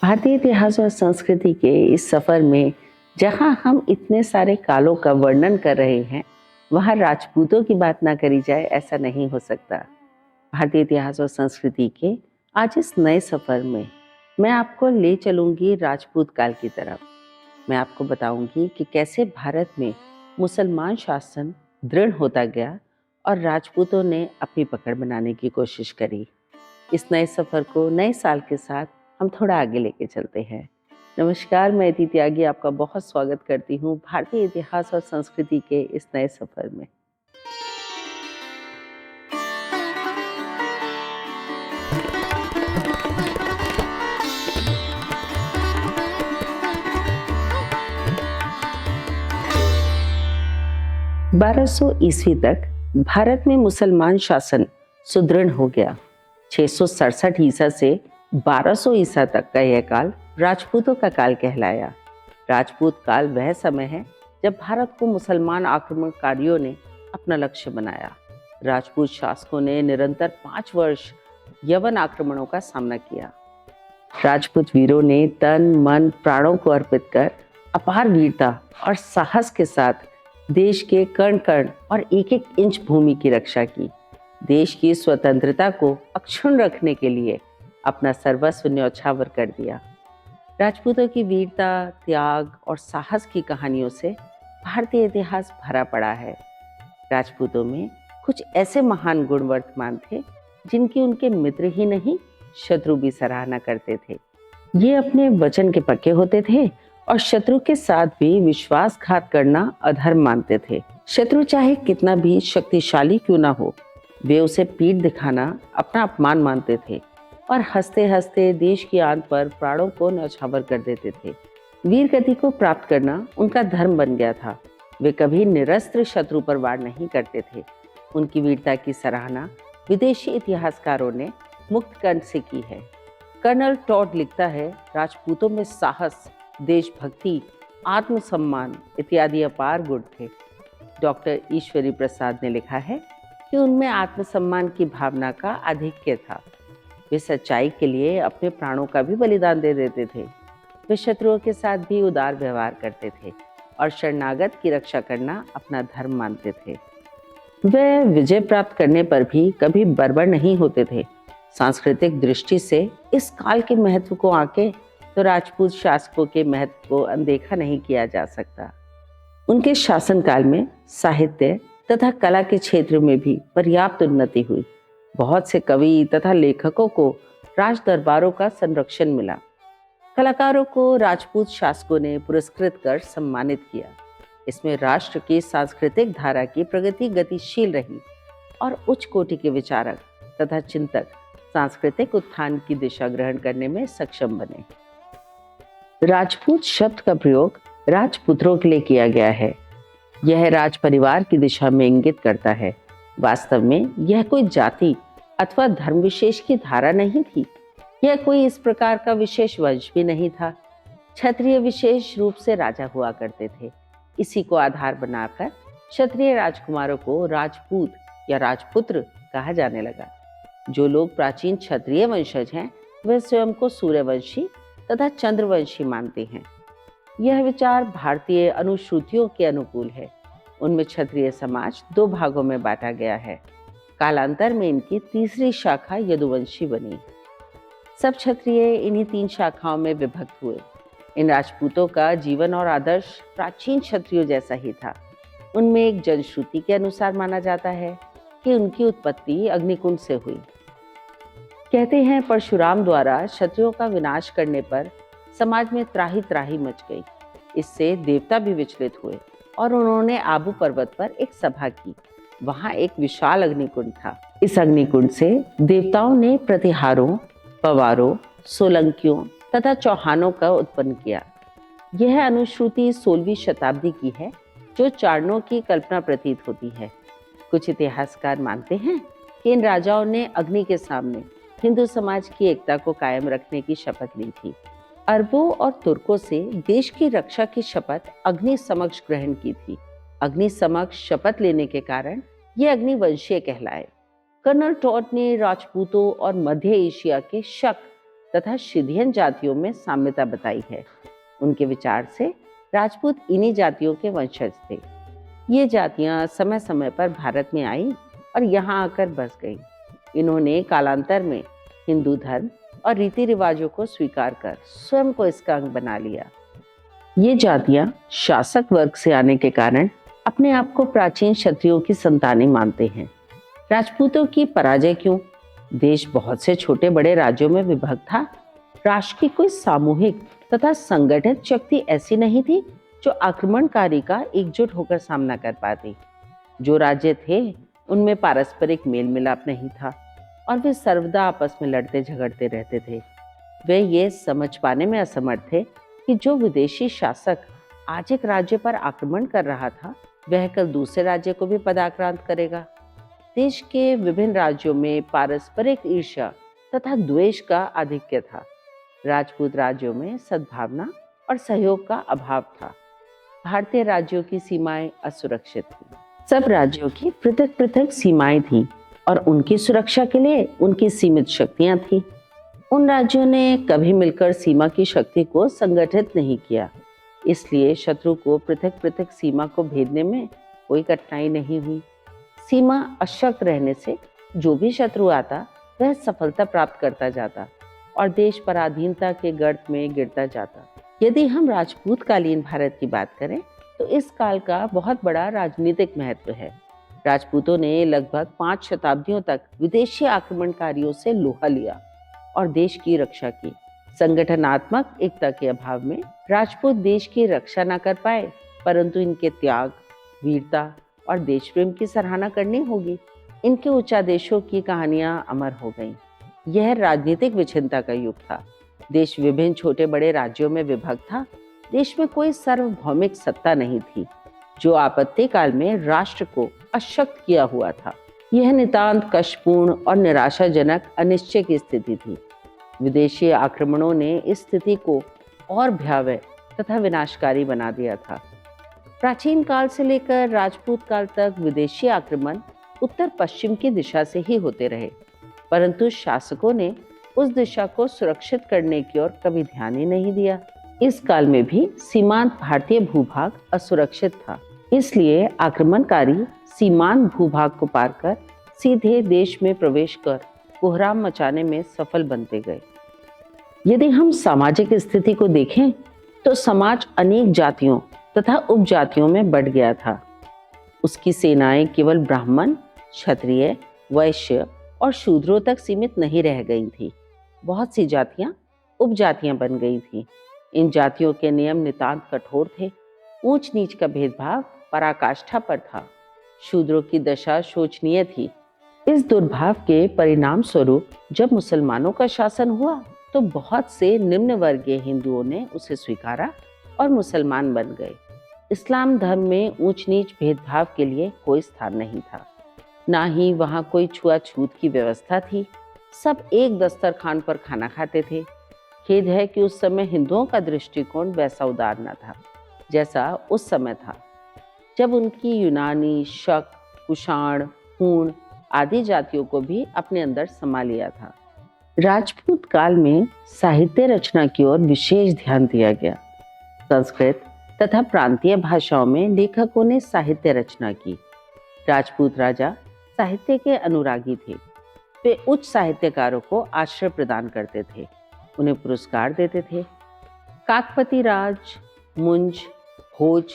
भारतीय इतिहास और संस्कृति के इस सफर में जहां हम इतने सारे कालों का वर्णन कर रहे हैं, वहां राजपूतों की बात ना करी जाए ऐसा नहीं हो सकता। भारतीय इतिहास और संस्कृति के आज इस नए सफर में मैं आपको ले चलूंगी राजपूत काल की तरफ। मैं आपको बताऊंगी कि कैसे भारत में मुसलमान शासन दृढ़ होता गया और राजपूतों ने अपनी पकड़ बनाने की कोशिश करी। इस नए सफर को नए साल के साथ हम थोड़ा आगे लेके चलते हैं। नमस्कार, मैं अदिति त्यागी आपका बहुत स्वागत करती हूँ भारतीय इतिहास और संस्कृति के इस नए सफर में। बारह सौ ईस्वी तक भारत में मुसलमान शासन सुदृढ़ हो गया। 667 ईसा से 1200 ईसा तक का यह काल राजपूतों का काल कहलाया। राजपूत काल वह समय है जब भारत को मुसलमान आक्रमणकारियों ने अपना लक्ष्य बनाया। राजपूत शासकों ने निरंतर 5 वर्ष यवन आक्रमणों का सामना किया। राजपूत वीरों ने तन मन प्राणों को अर्पित कर अपार वीरता और साहस के साथ देश के कण कण और एक एक इंच भूमि की रक्षा की। देश की स्वतंत्रता को अक्षुण्ण रखने के लिए अपना सर्वस्व न्यौछावर कर दिया। राजपूतों की वीरता, त्याग और साहस की कहानियों से भारतीय इतिहास भरा पड़ा है। राजपूतों में कुछ ऐसे महान गुण वर्तमान थे जिनकी उनके मित्र ही नहीं, शत्रु भी सराहना करते थे। ये अपने वचन के पक्के होते थे और शत्रु के साथ भी विश्वासघात करना अधर्म मानते थे। शत्रु चाहे कितना भी शक्तिशाली क्यों ना हो, वे उसे पीठ दिखाना अपना अपमान मानते थे और हंसते हंसते देश की आन पर प्राणों को न्यौछावर कर देते थे। वीर गति को प्राप्त करना उनका धर्म बन गया था। वे कभी निरस्त्र शत्रु पर वार नहीं करते थे। उनकी वीरता की सराहना विदेशी इतिहासकारों ने मुक्त कंठ से की है। कर्नल टॉड लिखता है, राजपूतों में साहस, देशभक्ति, आत्मसम्मान इत्यादि अपार गुण थे। डॉक्टर ईश्वरी प्रसाद ने लिखा है कि उनमें आत्मसम्मान की भावना का आधिक्य था। वे सच्चाई के लिए अपने प्राणों का भी बलिदान दे देते थे। वे शत्रुओं के साथ भी उदार व्यवहार करते थे और शरणागत की रक्षा करना अपना धर्म मानते थे। वे विजय प्राप्त करने पर भी कभी बर्बर नहीं होते थे। सांस्कृतिक दृष्टि से इस काल के महत्व को आंके तो राजपूत शासकों के महत्व को अनदेखा नहीं किया जा सकता। उनके शासनकाल में साहित्य तथा कला के क्षेत्र में भी पर्याप्त उन्नति हुई। बहुत से कवि तथा लेखकों को राज दरबारों का संरक्षण मिला। कलाकारों को राजपूत शासकों ने पुरस्कृत कर सम्मानित किया। इसमें राष्ट्र की सांस्कृतिक धारा की प्रगति गतिशील रही और उच्च कोटि के विचारक तथा चिंतक सांस्कृतिक उत्थान की दिशा ग्रहण करने में सक्षम बने। राजपूत शब्द का प्रयोग राजपुत्रों के लिए किया गया है। यह राज परिवार की दिशा में इंगित करता है। वास्तव में यह कोई जाति अथवा धर्म विशेष की धारा नहीं थी। यह कोई इस प्रकार का विशेष वंश भी नहीं था। क्षत्रिय विशेष रूप से राजा हुआ करते थे। इसी को आधार बनाकर क्षत्रिय राजकुमारों को राजपूत या राजपुत्र कहा जाने लगा। जो लोग प्राचीन क्षत्रिय वंशज हैं, वे स्वयं को सूर्यवंशी तथा चंद्रवंशी मानते हैं। यह विचार भारतीय अनुश्रुतियों के अनुकूल है। उनमें क्षत्रिय समाज 2 भागों में बांटा गया है। कालांतर में इनकी तीसरी शाखा यदुवंशी बनी। सब क्षत्रिय इन्हीं 3 शाखाओं में विभक्त हुए। इन राजपूतों का जीवन और आदर्श प्राचीन क्षत्रियों जैसा ही था। उनमें एक जनश्रुति के अनुसार माना जाता है कि उनकी उत्पत्ति अग्निकुंड से हुई। कहते हैं परशुराम द्वारा क्षत्रियों का विनाश करने पर समाज में त्राही त्राही मच गई। इससे देवता भी विचलित हुए और उन्होंने आबू पर्वत पर एक सभा की। वहां एक विशाल अग्निकुंड था। इस अग्निकुंड से देवताओं ने प्रतिहारों, पवारों, सोलंकियों तथा चौहानों का उत्पन्न किया। यह अनुश्रुति 16वीं शताब्दी की है, जो चारणों की कल्पना प्रतीत होती है। कुछ इतिहासकार मानते हैं कि इन राजाओं ने अग्नि के सामने हिंदू समाज की एकता को कायम रखने की शपथ ली थी। अरबों और तुर्कों से देश की रक्षा की शपथ अग्नि समक्ष ग्रहण की थी। अग्नि समक्ष शपथ लेने के कारण ये अग्निवंशीय कहलाए। कर्नल टॉड ने राजपूतों और मध्य एशिया के शक तथा शिधियन जातियों में साम्यता बताई है। उनके विचार से राजपूत इन्हीं जातियों के वंशज थे। ये जातियां समय समय पर भारत में आईं और यहाँ आकर बस गईं। इन्होंने कालांतर में हिंदू धर्म और रीति रिवाजों को स्वीकार कर स्वयं को इसका अंग बना लिया। ये जातियां शासक वर्ग से आने के कारण अपने आप को प्राचीन क्षत्रियों की संतानें मानते हैं। राजपूतों की पराजय क्यों? देश बहुत से छोटे बड़े राज्यों में विभक्त था। राष्ट्र की कोई सामूहिक तथा संगठित शक्ति ऐसी नहीं थी जो आक्रमणकारी का एकजुट होकर सामना कर पाती। जो राज्य थे उनमें पारस्परिक मेल मिलाप नहीं था और वे सर्वदा आपस में लड़ते झगड़ते रहते थे। वे ये समझ पाने में असमर्थ थे कि जो विदेशी शासक आज एक राज्य पर आक्रमण कर रहा था वह कल दूसरे राज्य को भी पदाक्रांत करेगा। देश के विभिन्न राज्यों में पारस्परिक ईर्ष्या तथा द्वेष का आधिक्य था। राजपूत राज्यों में सद्भावना और सहयोग का अभाव था। भारतीय राज्यों की सीमाएं असुरक्षित थीं। सब राज्यों की पृथक पृथक सीमाएं थीं और उनकी सुरक्षा के लिए उनकी सीमित शक्तियां थीं। उन राज्यों ने कभी मिलकर सीमा की शक्ति को संगठित नहीं किया, इसलिए शत्रु को पृथक पृथक सीमा को भेदने में कोई कठिनाई नहीं हुई। सीमा अशक्त रहने से जो भी शत्रु आता वह सफलता प्राप्त करता जाता और देश पराधीनता के गर्त में गिरता जाता। यदि हम राजपूत कालीन भारत की बात करें तो इस काल का बहुत बड़ा राजनीतिक महत्व है। राजपूतों ने लगभग 5 शताब्दियों तक विदेशी आक्रमणकारियों से लोहा लिया और देश की रक्षा की। संगठनात्मक एकता के अभाव में राजपूत देश की रक्षा न कर पाए, परंतु इनके त्याग, वीरता और देश प्रेम की सराहना करनी होगी। इनके उच्चादेशों की कहानियां अमर हो गईं। यह राजनीतिक विच्छिन्नता का युग था। देश विभिन्न छोटे बड़े राज्यों में विभक्त था। देश में कोई सार्वभौमिक सत्ता नहीं थी जो आपत्ति काल में राष्ट्र को अशक्त किया हुआ था। यह नितांत कष्टपूर्ण और निराशाजनक अनिश्चय की स्थिति थी। विदेशी आक्रमणों ने इस स्थिति को और भयावह तथा विनाशकारी बना दिया था। प्राचीन काल से लेकर राजपूत काल तक विदेशी आक्रमण उत्तर पश्चिम की दिशा से ही होते रहे, परंतु शासकों ने उस दिशा को सुरक्षित करने की ओर कभी ध्यान ही नहीं दिया। इस काल में भी सीमांत भारतीय भूभाग असुरक्षित था, इसलिए आक्रमणकारी सीमांत भूभाग को पार कर सीधे देश में प्रवेश कर कोहराम मचाने में सफल बनते गए। यदि हम सामाजिक स्थिति को देखें तो समाज अनेक जातियों तथा उपजातियों में बंट गया था। उसकी सेनाएं केवल ब्राह्मण, क्षत्रिय, वैश्य और शूद्रों तक सीमित नहीं रह गई थी। बहुत सी जातियां उपजातियां बन गई थीं। इन जातियों के नियम नितांत कठोर थे। ऊंच नीच का भेदभाव पराकाष्ठा पर था। शूद्रों की दशा शोचनीय थी। इस दुर्भाव के परिणाम स्वरूप जब मुसलमानों का शासन हुआ तो बहुत से निम्न वर्गीय हिंदुओं ने उसे स्वीकारा और मुसलमान बन गए। इस्लाम धर्म में ऊंच नीच भेदभाव के लिए कोई स्थान नहीं था, ना ही वहाँ कोई छुआछूत की व्यवस्था थी। सब एक दस्तरखान पर खाना खाते थे। खेद है कि उस समय हिंदुओं का दृष्टिकोण वैसा उदार न था जैसा उस समय था, जब उनकी यूनानी, शक, कुषाण, हूण आदि जातियों को भी अपने अंदर समा लिया था। राजपूत काल में साहित्य रचना की ओर विशेष ध्यान दिया गया। संस्कृत तथा प्रांतीय भाषाओं में लेखकों ने साहित्य रचना की। राजपूत राजा साहित्य के अनुरागी थे। वे उच्च साहित्यकारों को आश्रय प्रदान करते थे, उन्हें पुरस्कार देते थे। काकपति राज, मुंज, भोज,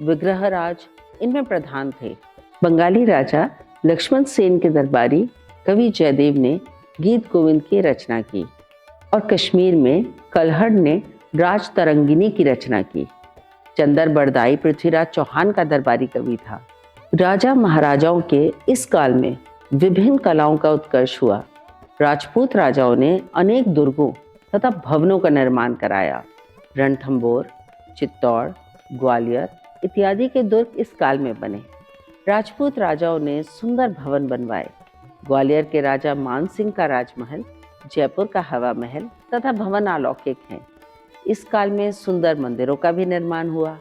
विग्रहराज इनमें प्रधान थे। बंगाली राजा लक्ष्मण सेन के दरबारी कवि जयदेव ने गीत गोविंद की रचना की और कश्मीर में कलहड़ ने राज तरंगिनी की रचना की। चंदर बरदाई पृथ्वीराज चौहान का दरबारी कवि था। राजा महाराजाओं के इस काल में विभिन्न कलाओं का उत्कर्ष हुआ। राजपूत राजाओं ने अनेक दुर्गों तथा भवनों का निर्माण कराया। रणथंबोर, चित्तौड़, ग्वालियर इत्यादि के दुर्ग इस काल में बने। राजपूत राजाओं ने सुंदर भवन बनवाए। ग्वालियर के राजा मान सिंह का राजमहल, जयपुर का हवा महल तथा भवन अलौकिक हैं। इस काल में सुंदर मंदिरों का भी निर्माण हुआ।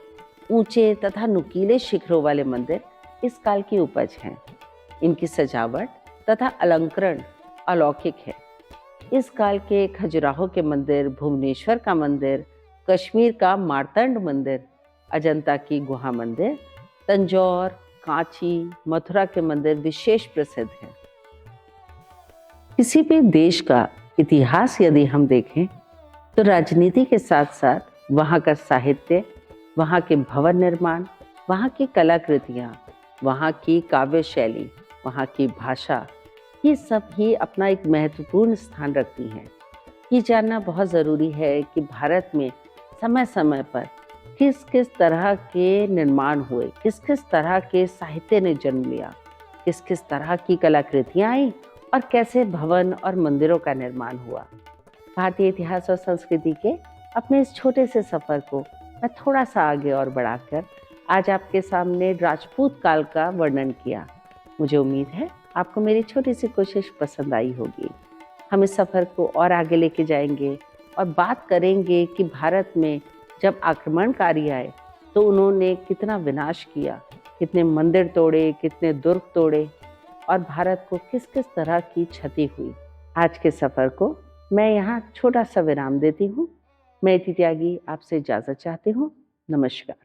ऊंचे तथा नुकीले शिखरों वाले मंदिर इस काल की उपज हैं। इनकी सजावट तथा अलंकरण अलौकिक है। इस काल के खजुराहो के मंदिर, भुवनेश्वर का मंदिर, कश्मीर का मार्तंड मंदिर, अजंता की गुहा मंदिर, तंजौर, कांची, मथुरा के मंदिर विशेष प्रसिद्ध हैं। किसी भी देश का इतिहास यदि हम देखें तो राजनीति के साथ साथ वहाँ का साहित्य, वहाँ के भवन निर्माण, वहाँ की कलाकृतियाँ, वहाँ की काव्य शैली, वहाँ की भाषा, ये सब ही अपना एक महत्वपूर्ण स्थान रखती हैं। ये जानना बहुत ज़रूरी है कि भारत में समय समय पर किस किस तरह के निर्माण हुए, किस किस तरह के साहित्य ने जन्म लिया, किस किस तरह की कलाकृतियाँ आई और कैसे भवन और मंदिरों का निर्माण हुआ। भारतीय इतिहास और संस्कृति के अपने इस छोटे से सफ़र को मैं थोड़ा सा आगे और बढ़ाकर आज आपके सामने राजपूत काल का वर्णन किया। मुझे उम्मीद है आपको मेरी छोटी सी कोशिश पसंद आई होगी। हम इस सफ़र को और आगे लेके जाएंगे और बात करेंगे कि भारत में जब आक्रमणकारी आए तो उन्होंने कितना विनाश किया, कितने मंदिर तोड़े, कितने दुर्ग तोड़े और भारत को किस किस तरह की क्षति हुई। आज के सफ़र को मैं यहाँ छोटा सा विराम देती हूँ। मैं इति त्यागी आपसे इजाज़त चाहती हूँ। नमस्कार।